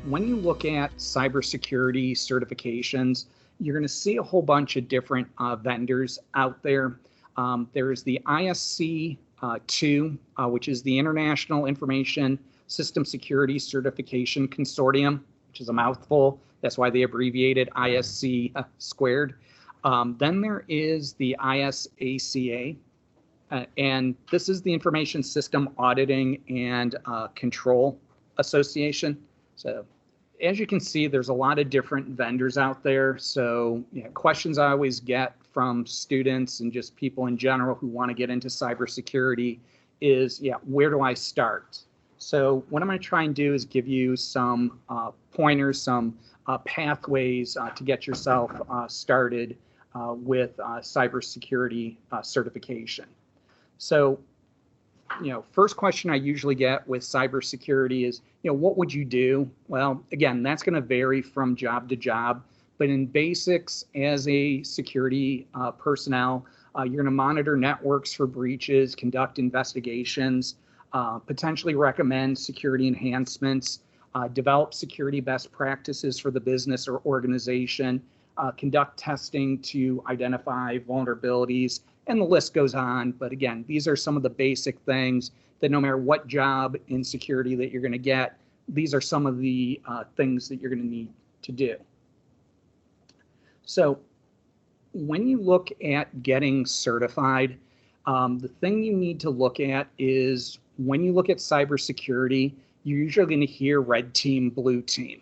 When you look at cybersecurity certifications, you're going to see a whole bunch of different vendors out there. There's the ISC2, which is the International Information System Security Certification Consortium, which is a mouthful. That's why they abbreviated ISC squared. Then there is the ISACA, and this is the Information System Auditing and Control Association. So as you can see, there's a lot of different vendors out there. So questions I always get from students and just people in general who want to get into cybersecurity is, where do I start? So what I'm going to try and do is give you some pointers, some pathways to get yourself started with cybersecurity certification. So first question I usually get with cybersecurity is, what would you do? Well, again, that's going to vary from job to job. But in basics, as a security personnel, you're going to monitor networks for breaches, conduct investigations, potentially recommend security enhancements, develop security best practices for the business or organization, conduct testing to identify vulnerabilities, and the list goes on. But again, these are some of the basic things that no matter what job in security that you're going to get, these are some of the things that you're going to need to do. So when you look at getting certified, the thing you need to look at is when you look at cybersecurity, you're usually going to hear red team, blue team.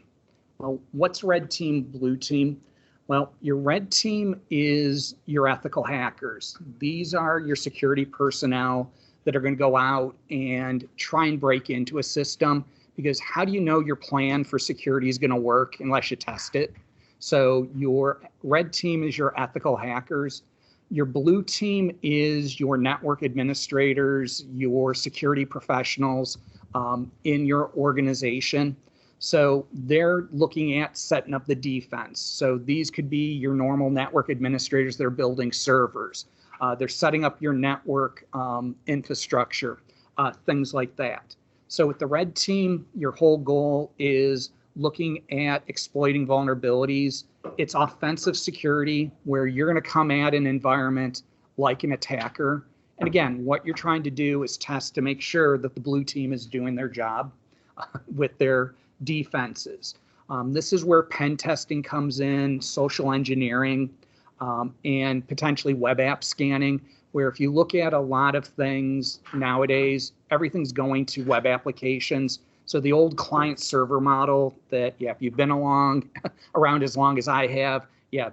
Well, what's red team, blue team? Well, your red team is your ethical hackers. These are your security personnel that are going to go out and try and break into a system, because how do you know your plan for security is going to work unless you test it? So your red team is your ethical hackers. Your blue team is your network administrators, your security professionals in your organization. So they're looking at setting up the defense. So these could be your normal network administrators. They're building servers. They're setting up your network infrastructure, things like that. So with the red team, your whole goal is looking at exploiting vulnerabilities. It's offensive security, where you're going to come at an environment like an attacker. And again, what you're trying to do is test to make sure that the blue team is doing their job with their defenses. This is where pen testing comes in, social engineering, and potentially web app scanning, where if you look at a lot of things nowadays, everything's going to web applications. So the old client server model that, if you've been around as long as I have,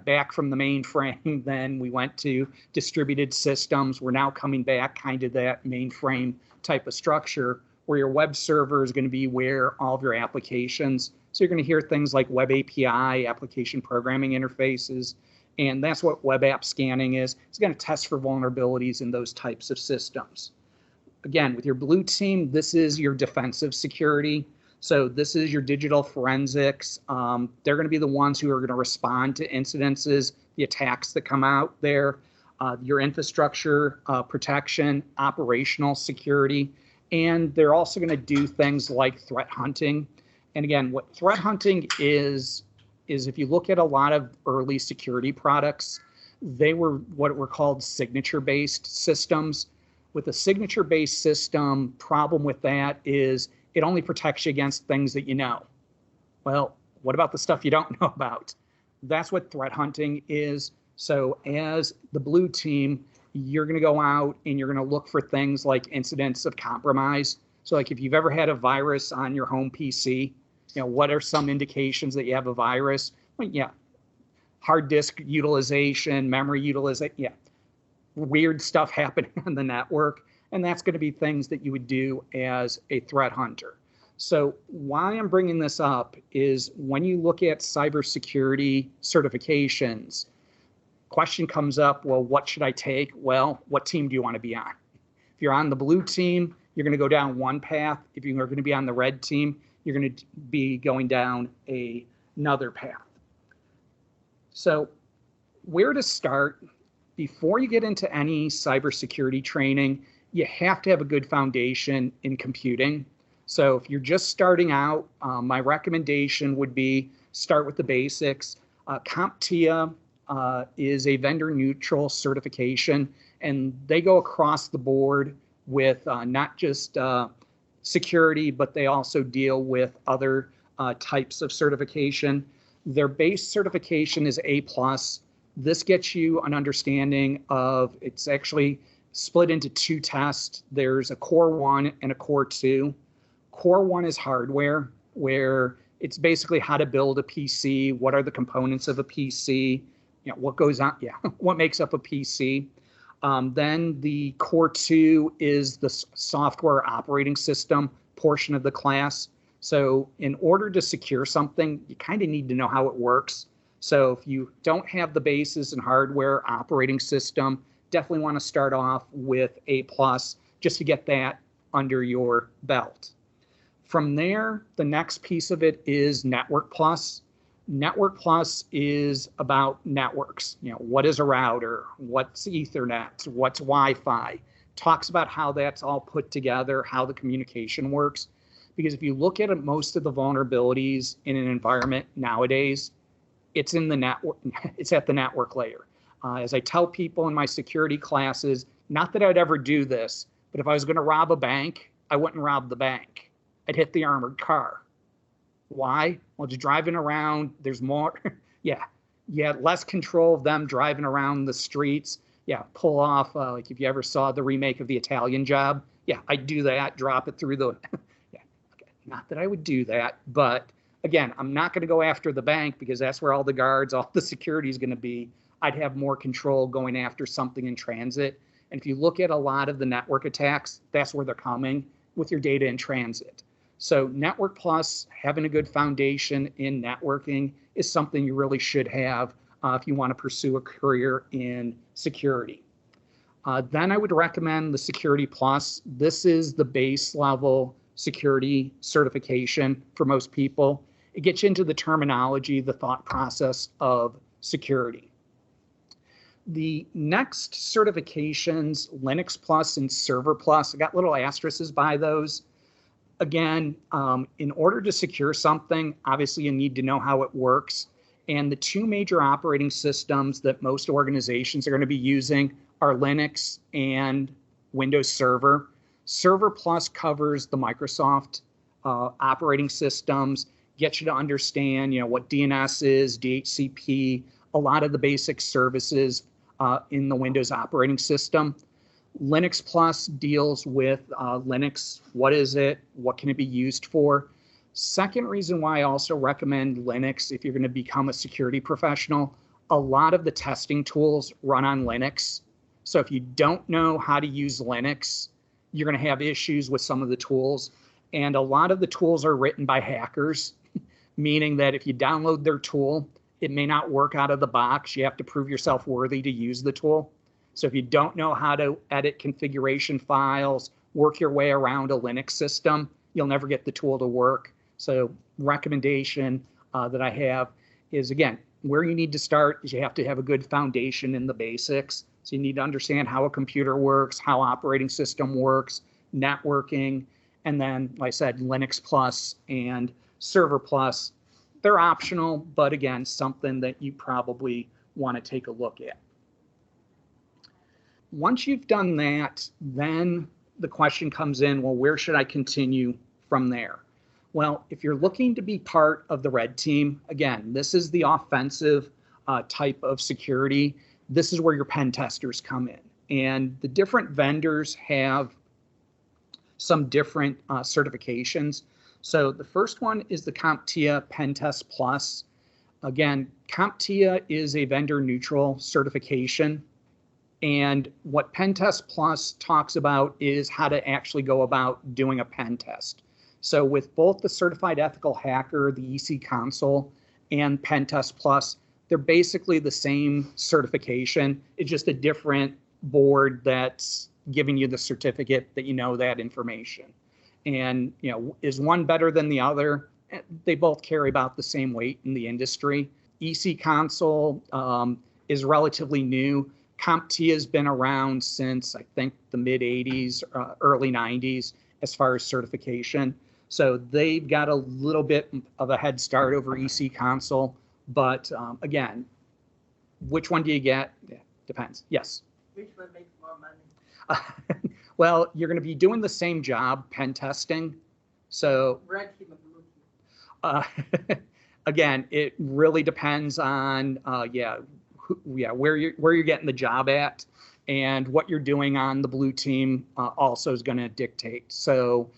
back from the mainframe, then we went to distributed systems. We're now coming back kind of that mainframe type of structure, where your web server is going to be where all of your applications. So you're going to hear things like web API, application programming interfaces, and that's what web app scanning is. It's going to test for vulnerabilities in those types of systems. Again, with your blue team, this is your defensive security. So this is your digital forensics. They're going to be the ones who are going to respond to incidences, the attacks that come out there, your infrastructure protection, operational security. And they're also going to do things like threat hunting. And again, what threat hunting is if you look at a lot of early security products, they were what were called signature-based systems. With a signature-based system, problem with that is it only protects you against things that you know. Well, what about the stuff you don't know about? That's what threat hunting is. So as the blue team, you're going to go out and you're going to look for things like incidents of compromise. So like if you've ever had a virus on your home PC, what are some indications that you have a virus? Well, hard disk utilization, memory utilization, weird stuff happening on the network. And that's going to be things that you would do as a threat hunter. So why I'm bringing this up is when you look at cybersecurity certifications, question comes up, well, what should I take? Well, what team do you want to be on? If you're on the blue team, you're going to go down one path. If you're going to be on the red team, you're going to be going down another path. So where to start? Before you get into any cybersecurity training, you have to have a good foundation in computing. So if you're just starting out, my recommendation would be start with the basics. CompTIA is a vendor neutral certification, and they go across the board with not just security, but they also deal with other types of certification. Their base certification is A+. This gets you an understanding of, it's actually split into two tests. There's a Core 1 and a Core 2. Core 1 is hardware, where it's basically how to build a PC, what are the components of a PC, what goes on, what makes up a PC. Then the Core 2 is the software operating system portion of the class. So in order to secure something, you kind of need to know how it works. So if you don't have the basis in hardware operating system, definitely want to start off with A+, just to get that under your belt. From there, the next piece of it is Network Plus. Network Plus is about networks. What is a router? What's Ethernet? What's Wi-Fi? Talks about how that's all put together, how the communication works. Because if you look at it, most of the vulnerabilities in an environment nowadays, it's in the network. It's at the network layer. As I tell people in my security classes, not that I'd ever do this, but if I was going to rob a bank, I wouldn't rob the bank. I'd hit the armored car. Why? Well, just driving around, there's more, you had less control of them driving around the streets. Pull off, like if you ever saw the remake of The Italian Job, I'd do that, drop it through the, okay. Not that I would do that, but again, I'm not going to go after the bank because that's where all the guards, all the security is going to be. I'd have more control going after something in transit. And if you look at a lot of the network attacks, that's where they're coming, with your data in transit. So Network Plus, having a good foundation in networking is something you really should have if you want to pursue a career in security. Then I would recommend the Security Plus. This is the base level security certification for most people. It gets you into the terminology, the thought process of security. The next certifications, Linux Plus and Server Plus, I got little asterisks by those. Again, in order to secure something, obviously you need to know how it works. And the two major operating systems that most organizations are going to be using are Linux and Windows Server. Server Plus covers the Microsoft operating systems, gets you to understand, what DNS is, DHCP, a lot of the basic services in the Windows operating system. Linux Plus deals with Linux. What is it? What can it be used for? Second reason why I also recommend Linux if you're going to become a security professional, a lot of the testing tools run on Linux. So if you don't know how to use Linux, you're going to have issues with some of the tools. And a lot of the tools are written by hackers, meaning that if you download their tool, it may not work out of the box. You have to prove yourself worthy to use the tool. So if you don't know how to edit configuration files, work your way around a Linux system, you'll never get the tool to work. So recommendation that I have is, again, where you need to start is you have to have a good foundation in the basics. So you need to understand how a computer works, how operating system works, networking, and then, like I said, Linux Plus and Server Plus. They're optional, but again, something that you probably want to take a look at. Once you've done that, then the question comes in, well, where should I continue from there? Well, if you're looking to be part of the red team, again, this is the offensive type of security. This is where your pen testers come in. And the different vendors have some different certifications. So the first one is the CompTIA Pen Test Plus. Again, CompTIA is a vendor neutral certification. And what Pen Test Plus talks about is how to actually go about doing a pen test. So with both the Certified Ethical Hacker, the EC Console, and Pen Test Plus, they're basically the same certification. It's just a different board that's giving you the certificate that you know that information. And, is one better than the other? They both carry about the same weight in the industry. EC Console is relatively new. CompTIA has been around since, I think, the mid-'80s, early '90s as far as certification. So they've got a little bit of a head start over EC Console. But again, which one do you get? Yeah, depends. Yes. Which one makes more money? Well, you're going to be doing the same job, pen testing. So red team and blue team. Again, it really depends on where you're getting the job at, and what you're doing on the blue team also is going to dictate. So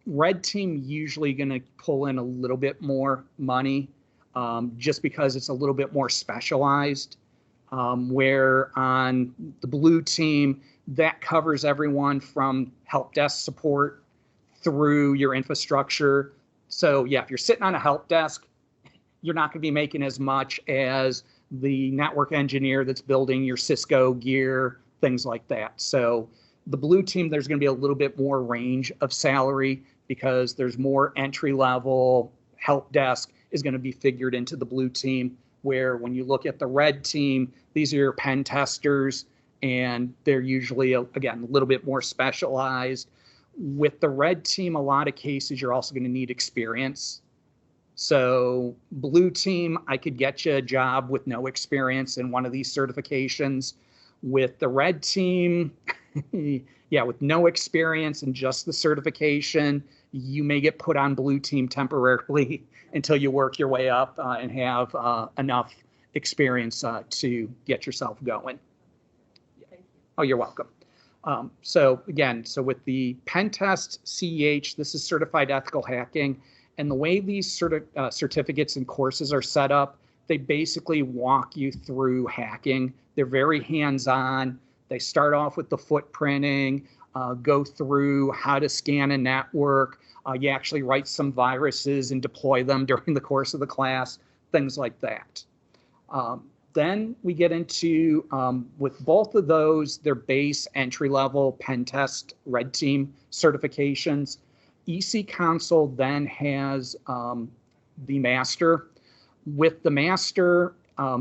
red team usually going to pull in a little bit more money just because it's a little bit more specialized. Where on the blue team, that covers everyone from help desk support through your infrastructure. So yeah, if you're sitting on a help desk, you're not going to be making as much as the network engineer that's building your Cisco gear, things like that. So the blue team, there's going to be a little bit more range of salary because there's more entry level. Help desk is going to be figured into the blue team, where when you look at the red team, these are your pen testers, and they're usually, again, a little bit more specialized. With the red team, a lot of cases, you're also going to need experience. So blue team, I could get you a job with no experience in one of these certifications. With the red team, yeah, with no experience and just the certification, you may get put on blue team temporarily until you work your way up and have enough experience to get yourself going. Oh, you're welcome. So again, so with the pen test CEH, this is certified ethical hacking. And the way these certificates and courses are set up, they basically walk you through hacking. They're very hands-on. They start off with the footprinting, go through how to scan a network. You actually write some viruses and deploy them during the course of the class, things like that. Then we get into, with both of those, their base entry-level pen test red team certifications. EC Console then has the master. With the master,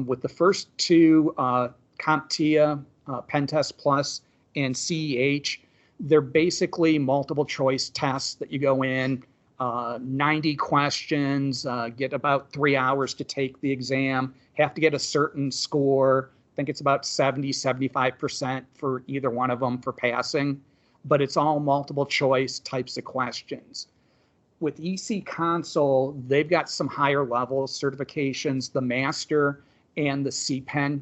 with the first two, CompTIA, Pentest Plus, and CEH, they're basically multiple choice tests that you go in, 90 questions, get about 3 hours to take the exam, have to get a certain score. I think it's about 70-75% for either one of them for passing, but it's all multiple choice types of questions. With EC Console, they've got some higher level certifications, the master and the CPEN.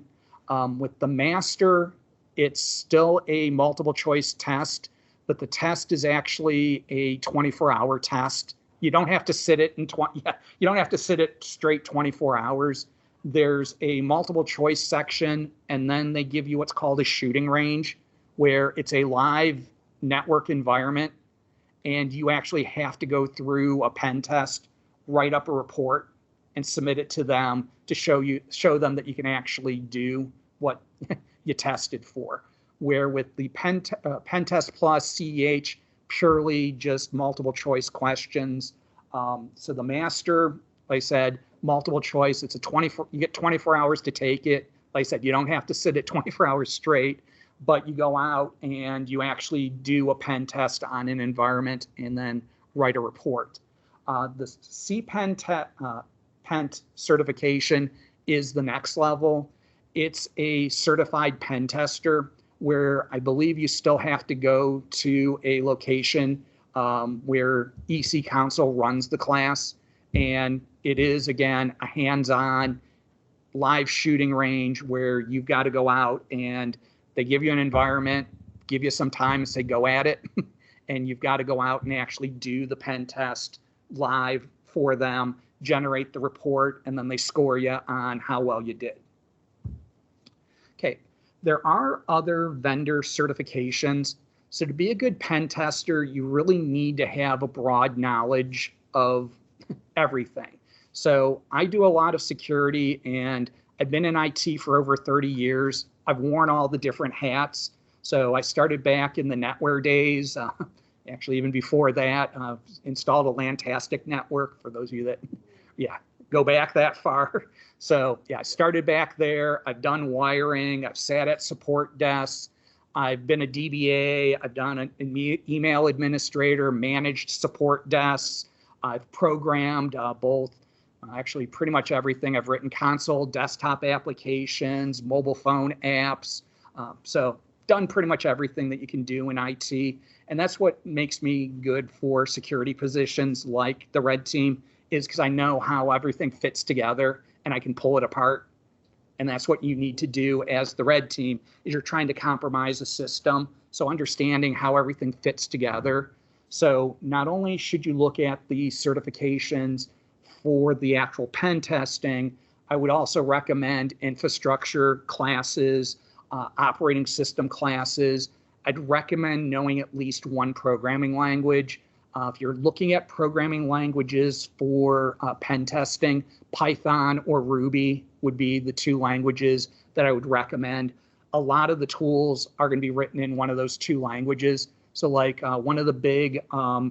With the master, it's still a multiple choice test, but the test is actually a 24-hour test. You don't have to sit it in you don't have to sit it straight 24 hours. There's a multiple choice section, and then they give you what's called a shooting range, where it's a live network environment, and you actually have to go through a pen test, write up a report, and submit it to them to show them that you can actually do what you tested for. Where with the Pentest Plus CEH, purely just multiple choice questions. So the master, like I said, multiple choice. It's you get 24 hours to take it. Like I said, you don't have to sit it 24 hours straight, but you go out and you actually do a pen test on an environment and then write a report. The CPEN Pent certification is the next level. It's a certified pen tester, where I believe you still have to go to a location where EC Console runs the class. And it is, again, a hands-on live shooting range where you've got to go out and they give you an environment, give you some time and say, go at it. And you've got to go out and actually do the pen test live for them, generate the report, and then they score you on how well you did. Okay, there are other vendor certifications. So to be a good pen tester, you really need to have a broad knowledge of everything. So I do a lot of security, and I've been in IT for over 30 years. I've worn all the different hats. So I started back in the NetWare days. Actually, even before that, installed a Lantastic network, for those of you that, go back that far. So yeah, I started back there. I've done wiring. I've sat at support desks. I've been a DBA, I've done an email administrator, managed support desks, I've programmed both, actually pretty much everything. I've written console, desktop applications, mobile phone apps. So done pretty much everything that you can do in IT. And that's what makes me good for security positions like the red team, is because I know how everything fits together and I can pull it apart. And that's what you need to do as the red team, is you're trying to compromise a system. So understanding how everything fits together. So not only should you look at the certifications for the actual pen testing, I would also recommend infrastructure classes, operating system classes. I'd recommend knowing at least one programming language. If you're looking at programming languages for pen testing, Python or Ruby would be the two languages that I would recommend. A lot of the tools are going to be written in one of those two languages. So like one of the big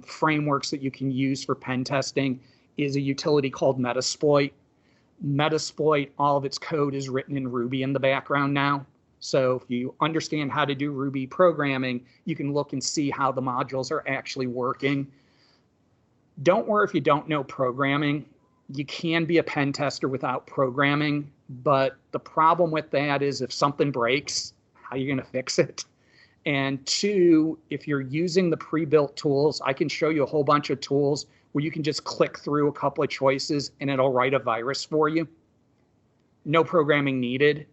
frameworks that you can use for pen testing is a utility called Metasploit. Metasploit, all of its code is written in Ruby in the background now. So if you understand how to do Ruby programming, you can look and see how the modules are actually working. Don't worry if you don't know programming. You can be a pen tester without programming, but the problem with that is if something breaks, how are you going to fix it? And two, if you're using the pre-built tools, I can show you a whole bunch of tools where you can just click through a couple of choices and it'll write a virus for you. No programming needed.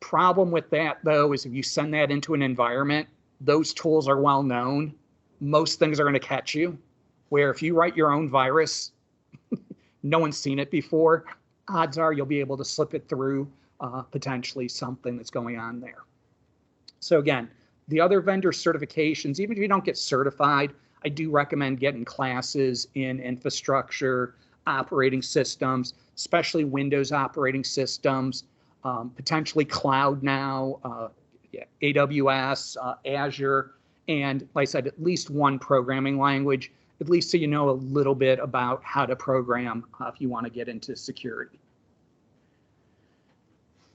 Problem with that, though, is if you send that into an environment, those tools are well known. Most things are going to catch you. Where if you write your own virus, no one's seen it before, odds are you'll be able to slip it through potentially something that's going on there. So again, the other vendor certifications, even if you don't get certified, I do recommend getting classes in infrastructure, operating systems, especially Windows operating systems, potentially cloud now, AWS, Azure, and like I said, at least one programming language, at least so you know a little bit about how to program if you want to get into security.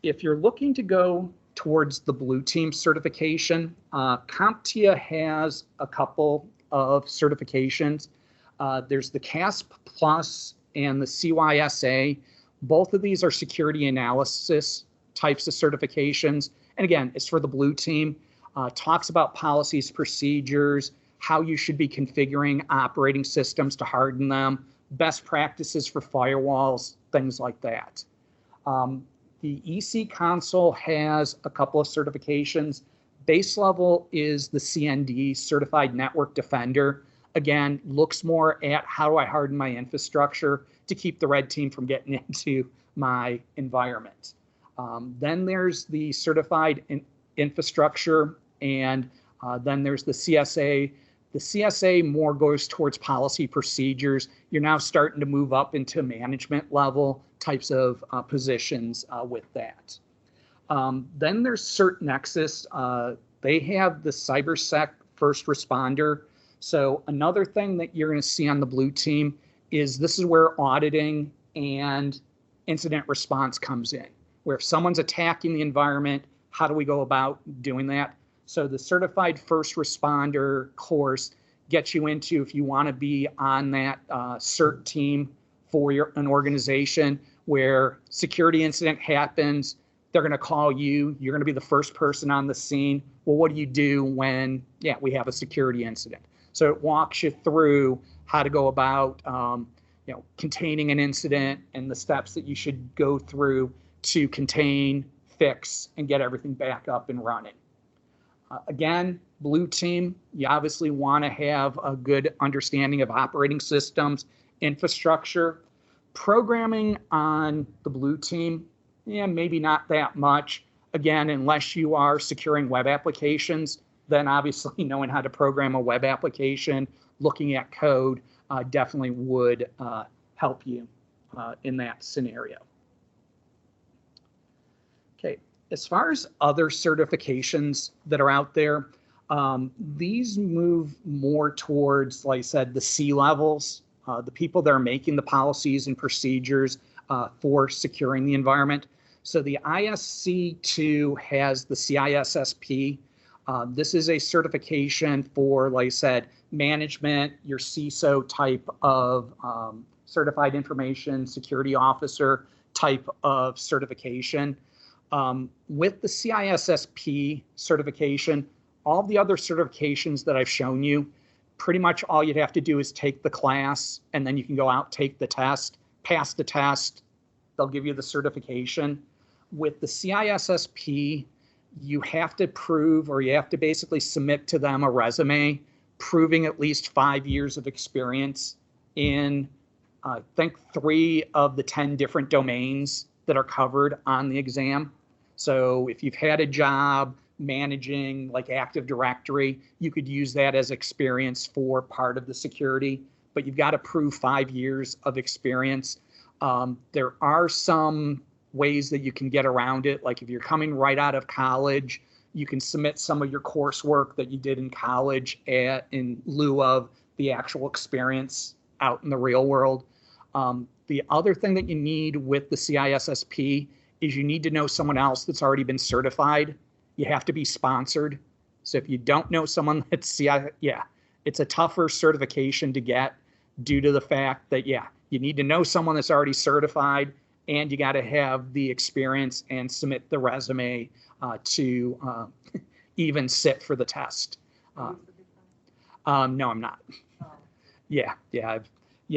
If you're looking to go towards the blue team certification, CompTIA has a couple of certifications. There's the CASP Plus and the CYSA. Both of these are security analysis types of certifications. And again, it's for the blue team. Talks about policies, procedures, how you should be configuring operating systems to harden them, best practices for firewalls, things like that. The EC console has a couple of certifications. Base level is the CND, Certified Network Defender. Again, looks more at how do I harden my infrastructure to keep the red team from getting into my environment. Then there's the Certified Infrastructure, and then there's the CSA. The CSA more goes towards policy procedures. You're now starting to move up into management level types of positions with that. Then there's CertNexus. They have the CyberSec first responder. So another thing that you're going to see on the blue team is this is where auditing and incident response comes in, where if someone's attacking the environment, how do we go about doing that? So the certified first responder course gets you into, if you want to be on that CERT team for an organization where security incident happens, they're going to call you, you're going to be the first person on the scene. Well, what do you do when, we have a security incident? So it walks you through how to go about, containing an incident and the steps that you should go through to contain, fix, and get everything back up and running. Again, blue team, you obviously want to have a good understanding of operating systems, infrastructure. Programming on the blue team, maybe not that much. Again, unless you are securing web applications, then obviously knowing how to program a web application, looking at code, definitely would help you in that scenario. Okay, as far as other certifications that are out there, these move more towards, like I said, the C levels, the people that are making the policies and procedures for securing the environment. So the ISC2 has the CISSP. This is a certification for, like I said, management, your CISO type of certified information security officer type of certification. With the CISSP certification, all the other certifications that I've shown you, pretty much all you'd have to do is take the class, and then you can go out, take the test, pass the test, they'll give you the certification. With the CISSP, you have to prove, or you have to basically submit to them a resume proving at least 5 years of experience in, I think, 3 of the 10 different domains that are covered on the exam. So if you've had a job managing like Active Directory, you could use that as experience for part of the security, but you've got to prove 5 years of experience. There are some ways that you can get around it. Like if you're coming right out of college, you can submit some of your coursework that you did in college in lieu of the actual experience out in the real world. The other thing that you need with the CISSP is you need to know someone else that's already been certified. You have to be sponsored. So if you don't know someone that's it's a tougher certification to get due to the fact that, you need to know someone that's already certified, and you got to have the experience and submit the resume to even sit for the test. No, I'm not.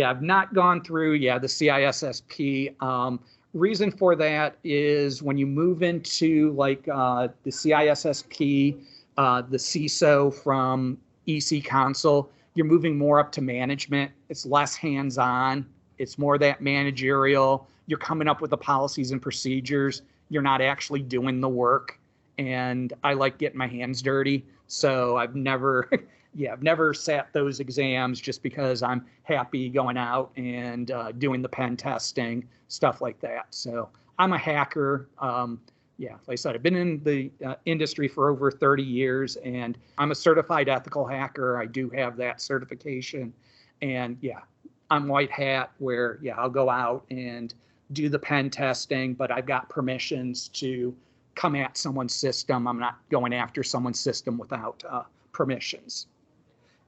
I've not gone through, the CISSP. Reason for that is when you move into like the CISSP, the CISO from EC Console, you're moving more up to management. It's less hands-on. It's more that managerial. You're coming up with the policies and procedures. You're not actually doing the work. And I like getting my hands dirty. So I've never, I've never sat those exams just because I'm happy going out and doing the pen testing, stuff like that. So I'm a hacker. Like I said, I've been in the industry for over 30 years, and I'm a certified ethical hacker. I do have that certification. And I'm white hat where, I'll go out and do the pen testing, but I've got permissions to come at someone's system. I'm not going after someone's system without permissions.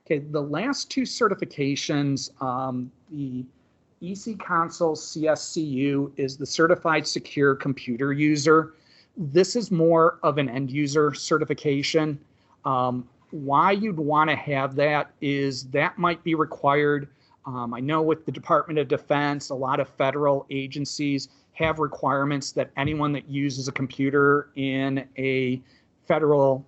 Okay, the last 2 certifications, the EC Console CSCU is the Certified Secure Computer User. This is more of an end user certification. Why you'd want to have that is that might be required. I know with the Department of Defense, a lot of federal agencies have requirements that anyone that uses a computer in a federal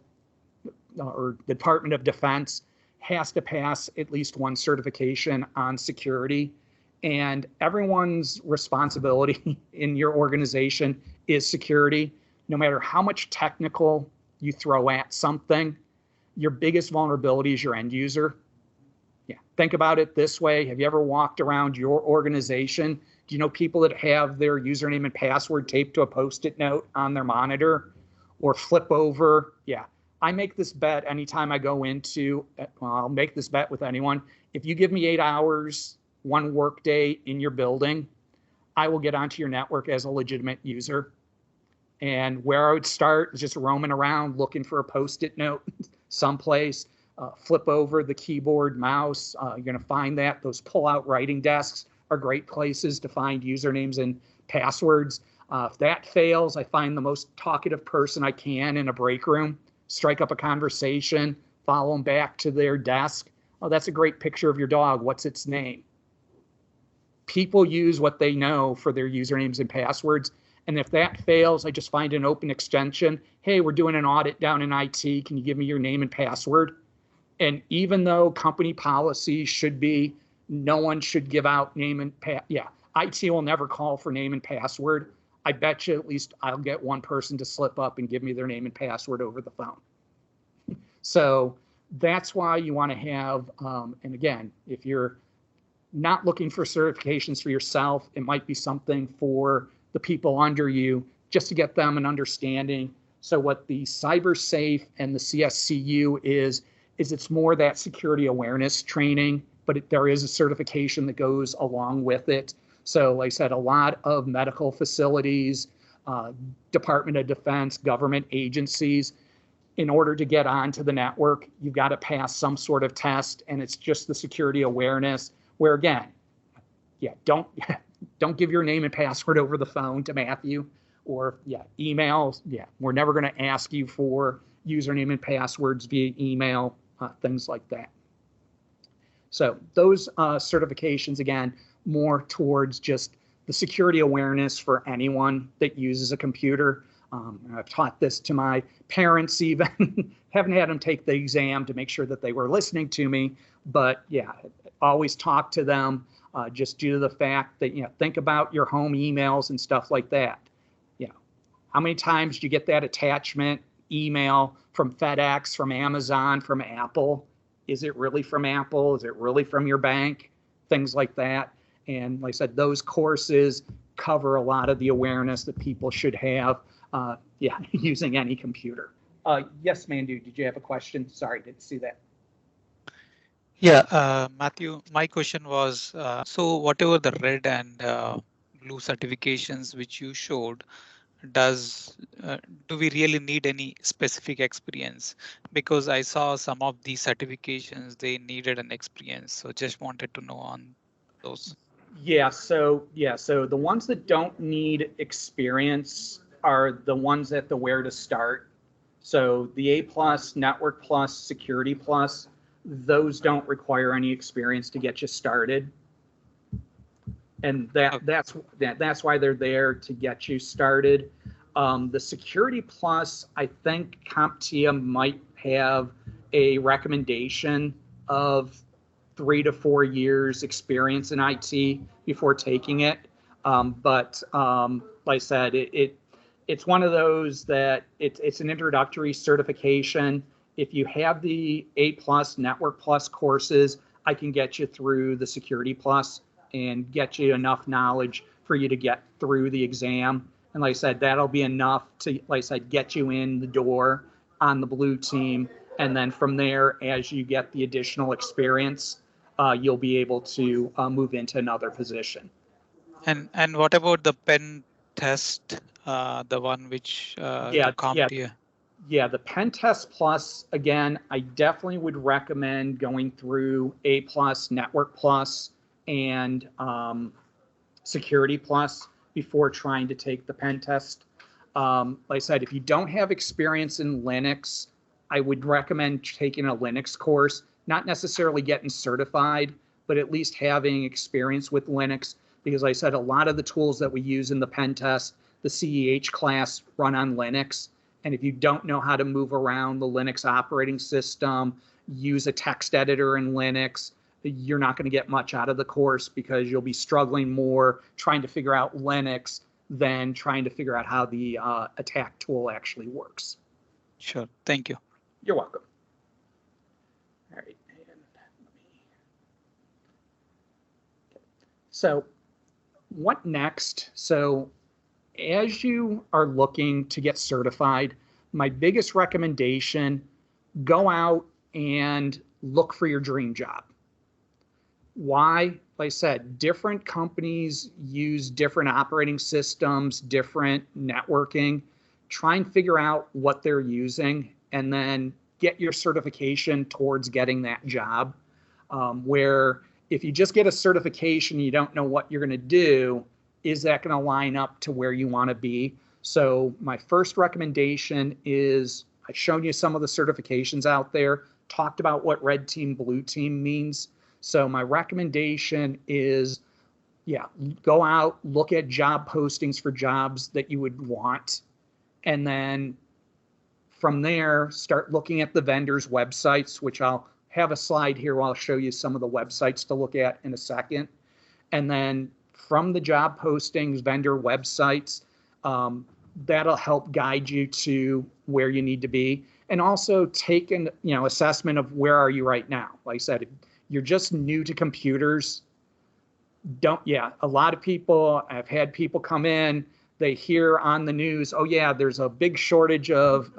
or Department of Defense has to pass at least 1 certification on security. And everyone's responsibility in your organization is security. No matter how much technical you throw at something, your biggest vulnerability is your end user. Think about it this way. Have you ever walked around your organization? Do you know people that have their username and password taped to a Post-it note on their monitor or flip over? I make this bet anytime I go into, I'll make this bet with anyone. If you give me 8 hours, 1 work day in your building, I will get onto your network as a legitimate user. And where I would start is just roaming around looking for a Post-it note someplace. Flip over the keyboard, mouse. You're going to find that. Those pull-out writing desks are great places to find usernames and passwords. If that fails, I find the most talkative person I can in a break room, strike up a conversation, follow them back to their desk. Oh, that's a great picture of your dog. What's its name? People use what they know for their usernames and passwords. And if that fails, I just find an open extension. Hey, we're doing an audit down in IT. Can you give me your name and password? And even though company policy should be no one should give out name and IT will never call for name and password. I bet you at least I'll get 1 person to slip up and give me their name and password over the phone. So that's why you want to have, and again, if you're not looking for certifications for yourself, it might be something for the people under you just to get them an understanding. So what the CyberSafe and the CSCU is it's more that security awareness training, but there is a certification that goes along with it. So like I said, a lot of medical facilities, Department of Defense, government agencies, in order to get onto the network, you've got to pass some sort of test, and it's just the security awareness where, again, yeah, don't give your name and password over the phone to Matthew, or emails. Yeah, we're never going to ask you for username and passwords via email, things like that. So those certifications, again, more towards just the security awareness for anyone that uses a computer. I've taught this to my parents even, haven't had them take the exam to make sure that they were listening to me, but yeah, always talk to them just due to the fact that, think about your home emails and stuff like that. How many times do you get that attachment email from FedEx, from Amazon, from Apple? Is it really from Apple? Is it really from your bank? Things like that. And like I said, those courses cover a lot of the awareness that people should have, using any computer. Yes, Mandu, did you have a question? Sorry, didn't see that. Yeah, Matthew, my question was, so whatever the red and blue certifications which you showed, do we really need any specific experience? Because I saw some of these certifications, they needed an experience. So just wanted to know on those. So the ones that don't need experience are the ones at the where to start. So the A+, Network Plus, Security Plus, those don't require any experience to get you started. And that's why they're there, to get you started. The Security Plus, I think CompTIA might have a recommendation of 3 to 4 years experience in IT before taking it. But like I said, it's one of those that it's an introductory certification. If you have the A+, Network Plus courses, I can get you through the Security Plus and get you enough knowledge for you to get through the exam. And like I said, that'll be enough to, like I said, get you in the door on the blue team. And then from there, as you get the additional experience, you'll be able to move into another position. And what about the pen test, the one which the CompTIA? Yeah, the Pen Test Plus, again, I definitely would recommend going through A+, Network Plus, and Security Plus before trying to take the pen test. Like I said, if you don't have experience in Linux, I would recommend taking a Linux course, not necessarily getting certified, but at least having experience with Linux, because like I said, a lot of the tools that we use in the pen test, the CEH class, run on Linux. And if you don't know how to move around the Linux operating system, use a text editor in Linux, you're not going to get much out of the course, because you'll be struggling more trying to figure out Linux than trying to figure out how the attack tool actually works. Sure. Thank you. You're welcome. All right. So what next? So as you are looking to get certified, my biggest recommendation, go out and look for your dream job. Why? Like I said, different companies use different operating systems, different networking. Try and figure out what they're using, and then get your certification towards getting that job. Where if you just get a certification, you don't know what you're going to do, is that going to line up to where you want to be? So my first recommendation is, I've shown you some of the certifications out there, talked about what red team, blue team means. So my recommendation is, go out, look at job postings for jobs that you would want. And then from there, start looking at the vendors' websites, which I'll have a slide here where I'll show you some of the websites to look at in a second. And then from the job postings, vendor websites, that'll help guide you to where you need to be. And also take an assessment of where are you right now. Like I said, if you're just new to computers, a lot of people, I've had people come in, they hear on the news, oh yeah, there's a big shortage of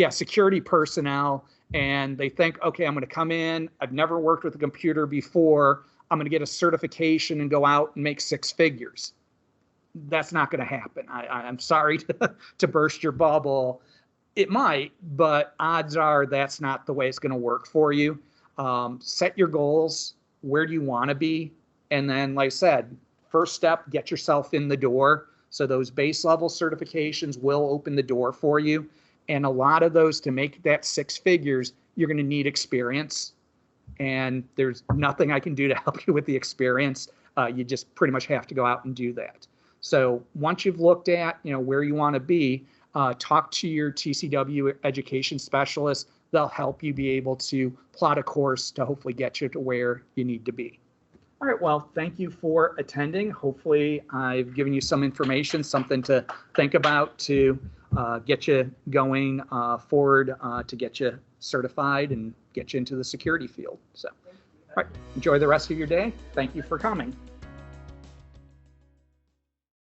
security personnel, and they think, okay, I'm going to come in, I've never worked with a computer before, I'm going to get a certification and go out and make 6 figures. That's not going to happen. I'm sorry to burst your bubble. It might, but odds are that's not the way it's going to work for you. Set your goals. Where do you want to be? And then, like I said, first step, get yourself in the door. So those base level certifications will open the door for you. And a lot of those, to make that 6 figures, you're going to need experience. And there's nothing I can do to help you with the experience. You just pretty much have to go out and do that. So once you've looked at, where you want to be, talk to your TCW education specialist. They'll help you be able to plot a course to hopefully get you to where you need to be. All right, well, thank you for attending. Hopefully I've given you some information, something to think about to get you going forward to get you certified and get you into the security field. So, all right, enjoy the rest of your day. Thank you for coming.